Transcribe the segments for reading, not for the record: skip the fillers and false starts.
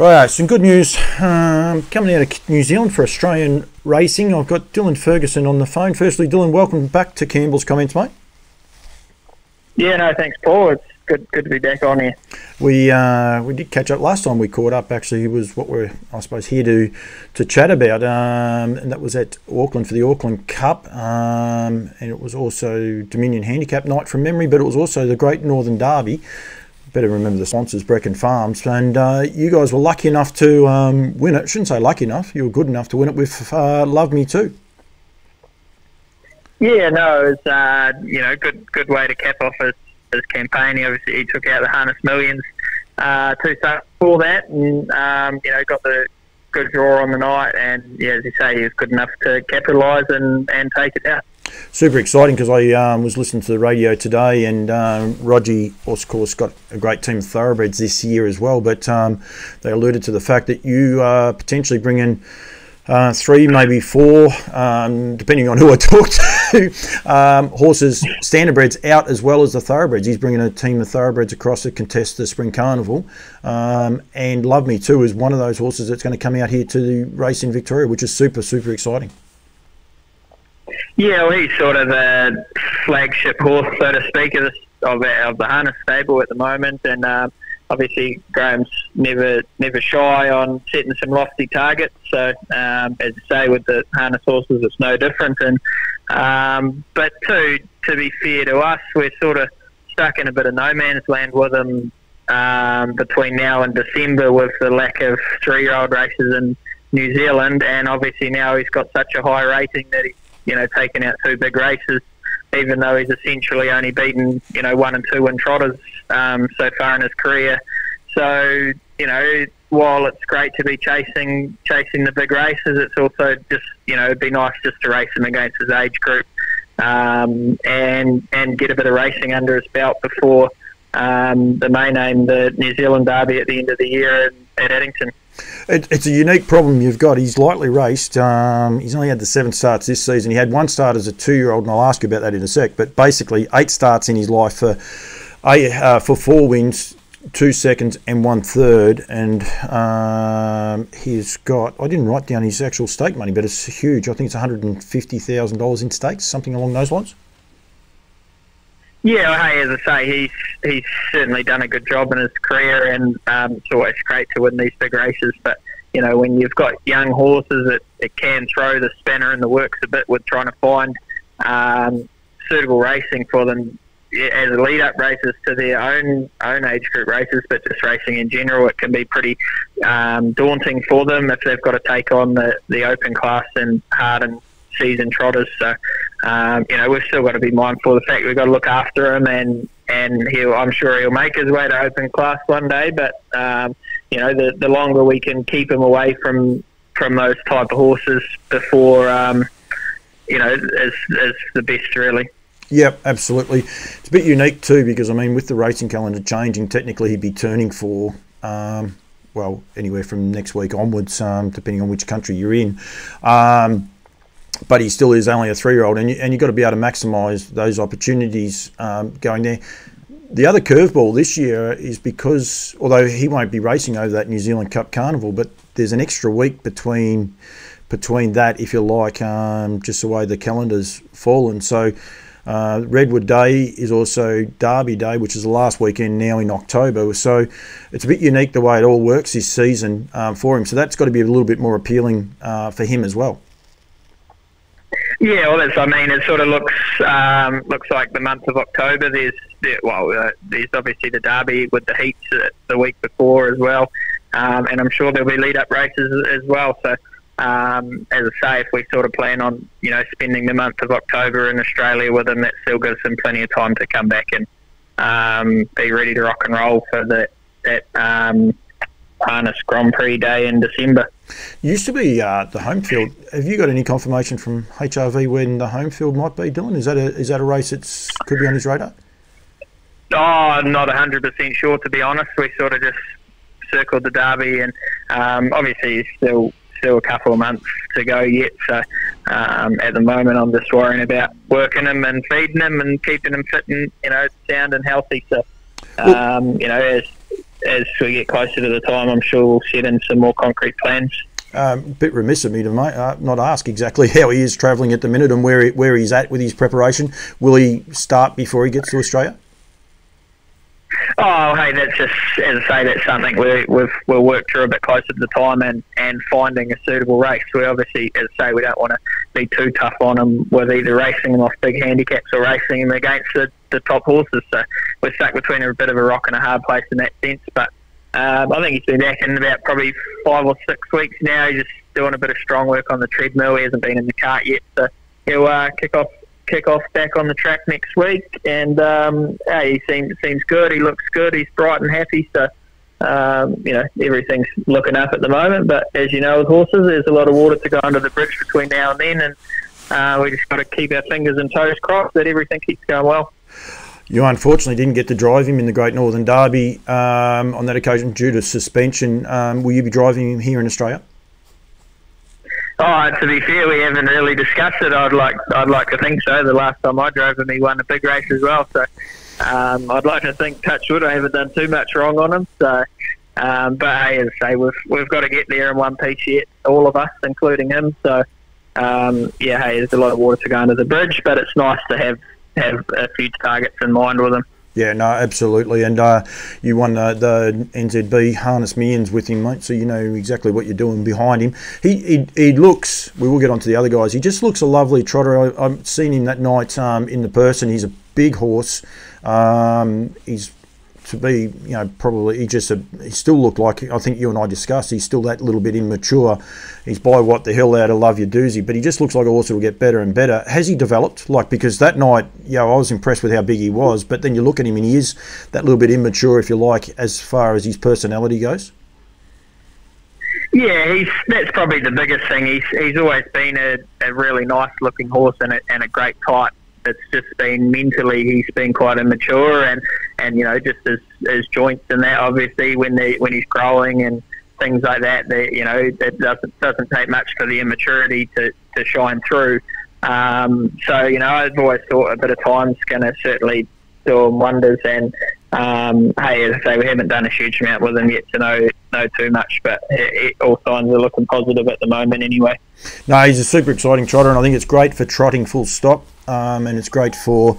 Right, some good news coming out of New Zealand for Australian racing. I've got Dylan Ferguson on the phone. Firstly, Dylan, welcome back to Campbell's Comments, mate. Yeah, no, thanks, Paul. It's good to be back on here. We did catch up last time we caught up. Actually, it was what we're, I suppose, here to chat about, and that was at Auckland for the Auckland Cup, and it was also Dominion Handicap Night from memory, but it was also the Great Northern Derby. Better remember the sponsors, Breckon Farms, and you guys were lucky enough to win it. Shouldn't say lucky enough, you were good enough to win it with Lovemeto. Yeah, no, it was good way to cap off his campaign. Obviously, he took out the Harness Millions 2 starts for that, and got the good draw on the night. And yeah, as you say, he was good enough to capitalise and take it out. Super exciting, because I was listening to the radio today, and Rogie, of course, got a great team of thoroughbreds this year as well, but they alluded to the fact that you are potentially bringing 3, maybe 4, depending on who I talk to, horses, standardbreds out as well as the thoroughbreds. He's bringing a team of thoroughbreds across to contest the Spring Carnival, and Love Me Too is one of those horses that's going to come out here to the race in Victoria, which is super, super exciting. Yeah, well, he's sort of the flagship horse, so to speak, of the harness stable at the moment, and obviously Graham's never shy on setting some lofty targets. So as I say, with the harness horses, it's no different. And but to be fair to us, we're sort of stuck in a bit of no man's land with him between now and December, with the lack of 3-year-old races in New Zealand, and obviously now he's got such a high rating that he's taken out 2 big races, even though he's essentially only beaten 1 and 2 in trotters so far in his career. So while it's great to be chasing the big races, it's also just it'd be nice just to race him against his age group and get a bit of racing under his belt before the main aim, the New Zealand Derby at the end of the year at Addington. It's a unique problem you've got. He's lightly raced. He's only had the 7 starts this season. He had 1 start as a 2-year-old, and I'll ask you about that in a sec. But basically, 8 starts in his life for 4 wins, 2 seconds, and 1 third. And he's got, I didn't write down his actual stake money, but it's huge. I think it's $150,000 in stakes, something along those lines. Yeah, well, hey, as I say, he's certainly done a good job in his career, and it's always great to win these big races. But when you've got young horses, it can throw the spanner in the works a bit with trying to find suitable racing for them as lead-up races to their own age group races, but just racing in general. It can be pretty daunting for them if they've got to take on the open class and hardened seasoned trotters. So we've still got to be mindful of the fact we've got to look after him, and I'm sure he'll make his way to open class one day. But the longer we can keep him away from those type of horses before is the best, really. Yep, absolutely. It's a bit unique too, because I mean, with the racing calendar changing, technically he'd be turning for anywhere from next week onwards, depending on which country you're in. But he still is only a 3-year-old, and you've got to be able to maximise those opportunities going there. The other curveball this year is because, although he won't be racing over that New Zealand Cup Carnival, but there's an extra week between that, if you like, just the way the calendar's fallen. So Redwood Day is also Derby Day, which is the last weekend now in October. So it's a bit unique the way it all works this season for him. So that's got to be a little bit more appealing for him as well. Yeah, well, it sort of looks like the month of October. There's obviously the Derby with the heats the week before as well, and I'm sure there'll be lead-up races as well. So, as I say, if we sort of plan on spending the month of October in Australia with them, that still gives them plenty of time to come back and be ready to rock and roll for that Harness Grand Prix Day in December. Used to be the home field. Have you got any confirmation from HRV when the home field might be, Dylan? Is that a race that could be on his radar? Oh, not 100% sure, to be honest. We sort of just circled the Derby, and obviously still a couple of months to go yet. So at the moment, I'm just worrying about working him and feeding him and keeping him fit and sound and healthy. So as as we get closer to the time, I'm sure we'll set in some more concrete plans. Bit remiss of me to not ask exactly how he is travelling at the minute and where he's at with his preparation. Will he start before he gets to Australia? Oh, hey, that's just, as I say, that's something we'll work through a bit closer to the time and finding a suitable race. We obviously, as I say, we don't want to be too tough on him with either racing him off big handicaps or racing him against the top horses. So we're stuck between a bit of a rock and a hard place in that sense. But I think he's been back in about probably 5 or 6 weeks now. He's just doing a bit of strong work on the treadmill. He hasn't been in the cart yet, so he'll kick off back on the track next week. And he seems good. He looks good. He's bright and happy. So everything's looking up at the moment. But as you know, with horses, there's a lot of water to go under the bridge between now and then, and we just got to keep our fingers and toes crossed that everything keeps going well. You unfortunately didn't get to drive him in the Great Northern Derby on that occasion due to suspension. Will you be driving him here in Australia? Oh, to be fair, we haven't really discussed it. I'd like to think so. The last time I drove him, he won a big race as well. So I'd like to think, touch wood, I haven't done too much wrong on him. So, but hey, as I say, we've got to get there in one piece yet, all of us, including him. So there's a lot of water to go under the bridge, but it's nice to have a few targets in mind with him. Yeah, no, absolutely. And you won the NZB Harness Millions with him, mate, so you know exactly what you're doing behind him. He looks, we will get on to the other guys, he just looks a lovely trotter. I've seen him that night in the person. He's a big horse. He's to be, probably he still looked like, I think you and I discussed, he's still that little bit immature. He's by what the hell out of Love Your Doozy, but he just looks like a horse that will get better and better. Has he developed? Because that night, I was impressed with how big he was, but then you look at him and he is that little bit immature, if you like, as far as his personality goes. Yeah, that's probably the biggest thing. He's always been a really nice looking horse and a great type. It's just been mentally, he's been quite immature, and just his joints and that, obviously when he's growing and things like that, it doesn't take much for the immaturity to shine through. I've always thought a bit of time's going to certainly do him wonders. And as I say, we haven't done a huge amount with him yet to know too much, but all signs are looking positive at the moment anyway. No, he's a super exciting trotter, and I think it's great for trotting full stop. And it's great for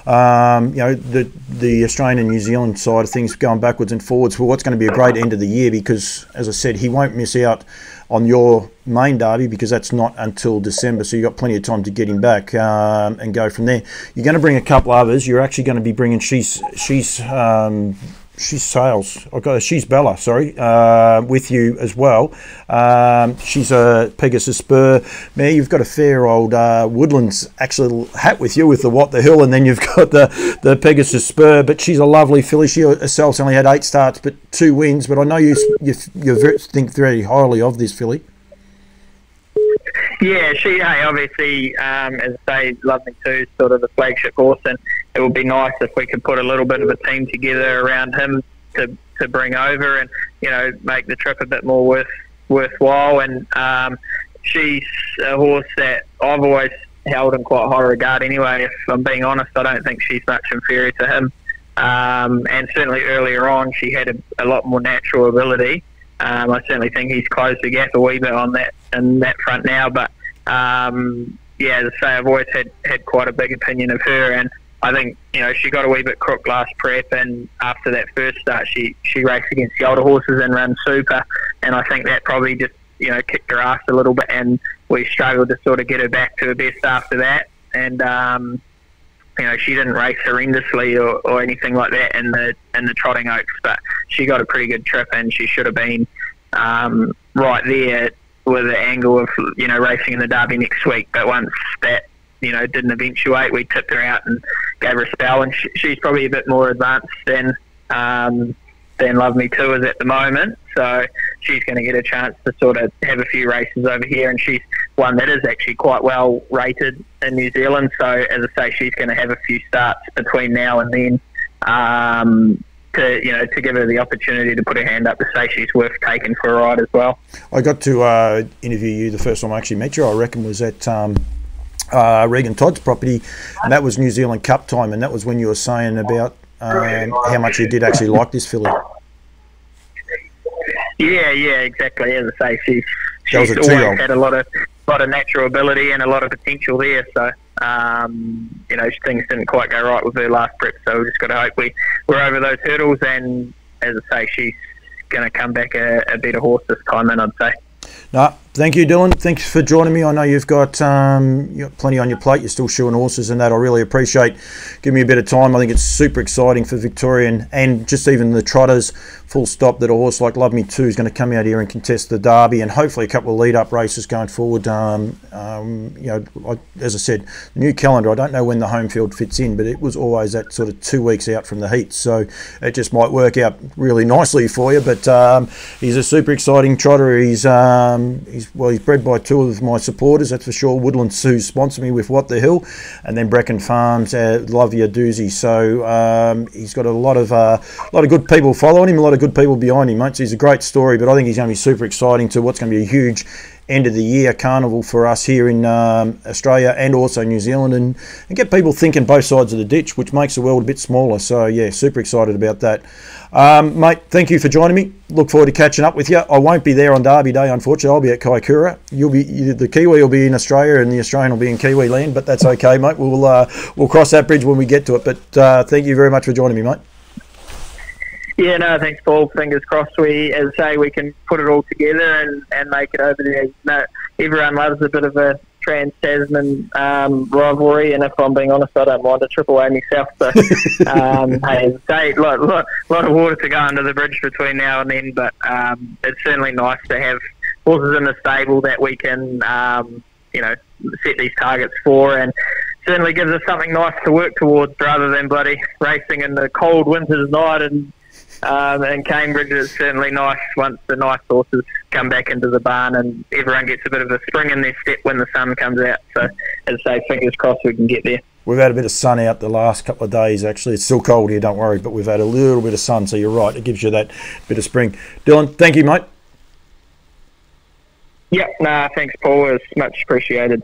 the Australian and New Zealand side of things, going backwards and forwards for what's going to be a great end of the year, because, as I said, he won't miss out on your main derby because that's not until December, so you've got plenty of time to get him back and go from there. You're going to bring a couple others. You're actually going to be bringing She's Bella, with you as well. She's a Pegasus Spur. Man, you've got a fair old Woodlands actual hat with you with the What the Hill, and then you've got the Pegasus Spur, but she's a lovely filly. She herself only had 8 starts but 2 wins, but I know you think very highly of this filly. Yeah, obviously, as I say, Lovemeto is sort of the flagship horse, and it would be nice if we could put a little bit of a team together around him to bring over and, make the trip a bit more worthwhile. And she's a horse that I've always held in quite high regard anyway. If I'm being honest, I don't think she's much inferior to him. And certainly earlier on, she had a lot more natural ability. I certainly think he's closed the gap a wee bit on that in that front now, but as I say, I've always had quite a big opinion of her, and I think she got a wee bit crook last prep, and after that first start she raced against the older horses and ran super, and I think that probably just kicked her ass a little bit, and we struggled to sort of get her back to her best after that. And she didn't race horrendously or anything like that in the Trotting Oaks, but she got a pretty good trip, and she should have been right there with the angle of racing in the Derby next week. But once that didn't eventuate, we tipped her out and gave her a spell, and she's probably a bit more advanced than Lovemeto is at the moment, so she's going to get a chance to sort of have a few races over here, and she's one that is actually quite well rated in New Zealand, so as I say, she's going to have a few starts between now and then to give her the opportunity to put her hand up to say she's worth taking for a ride as well. I got to interview you the first time I actually met you, I reckon was at Regan Todd's property, and that was New Zealand Cup time, and that was when you were saying about how much you did actually like this filly. Yeah, exactly. As I say, she's was a always two-year-old. had a lot of natural ability and a lot of potential there. So, things didn't quite go right with her last prep. So we just got to hope we're over those hurdles. And as I say, she's going to come back a better horse this time, and I'd say. No, thank you, Dylan. Thanks for joining me. I know you've got plenty on your plate. You're still shoeing horses and that. I really appreciate giving me a bit of time. I think it's super exciting for Victorian and just even the trotters, full stop, that a horse like Lovemeto is going to come out here and contest the Derby and hopefully a couple of lead-up races going forward. As I said, the new calendar, I don't know when the home field fits in, but it was always that sort of 2 weeks out from the heats. So it just might work out really nicely for you. But he's a super exciting trotter. He's bred by two of my supporters, that's for sure. Woodlands, who sponsor me with What the Hill, and then Breckon Farms, love your doozy. So he's got a lot of good people following him, a lot of good people behind him, mate. So he's a great story, but I think he's going to be super exciting to what's going to be a huge end of the year carnival for us here in Australia and also New Zealand, and get people thinking both sides of the ditch, which makes the world a bit smaller. So yeah, super excited about that. Mate, thank you for joining me. Look forward to catching up with you. I won't be there on Derby Day, unfortunately. I'll be at Kaikoura. The Kiwi will be in Australia and the Australian will be in Kiwi land, but that's okay, mate. We'll cross that bridge when we get to it. But thank you very much for joining me, mate. Yeah, no, thanks, Paul. Fingers crossed we can put it all together and make it over there. No, everyone loves a bit of a Trans-Tasman rivalry, and if I'm being honest, I don't mind a triple A myself. So, hey, a lot of water to go under the bridge between now and then, but it's certainly nice to have horses in the stable that we can, set these targets for, and certainly gives us something nice to work towards rather than bloody racing in the cold winter's night and Cambridge. Is certainly nice once the nice horses come back into the barn and everyone gets a bit of a spring in their step when the sun comes out. So, as I say, fingers crossed we can get there. We've had a bit of sun out the last couple of days, actually. It's still cold here, don't worry, but we've had a little bit of sun, so you're right. It gives you that bit of spring. Dylan, thank you, mate. Yeah, thanks, Paul. It's much appreciated.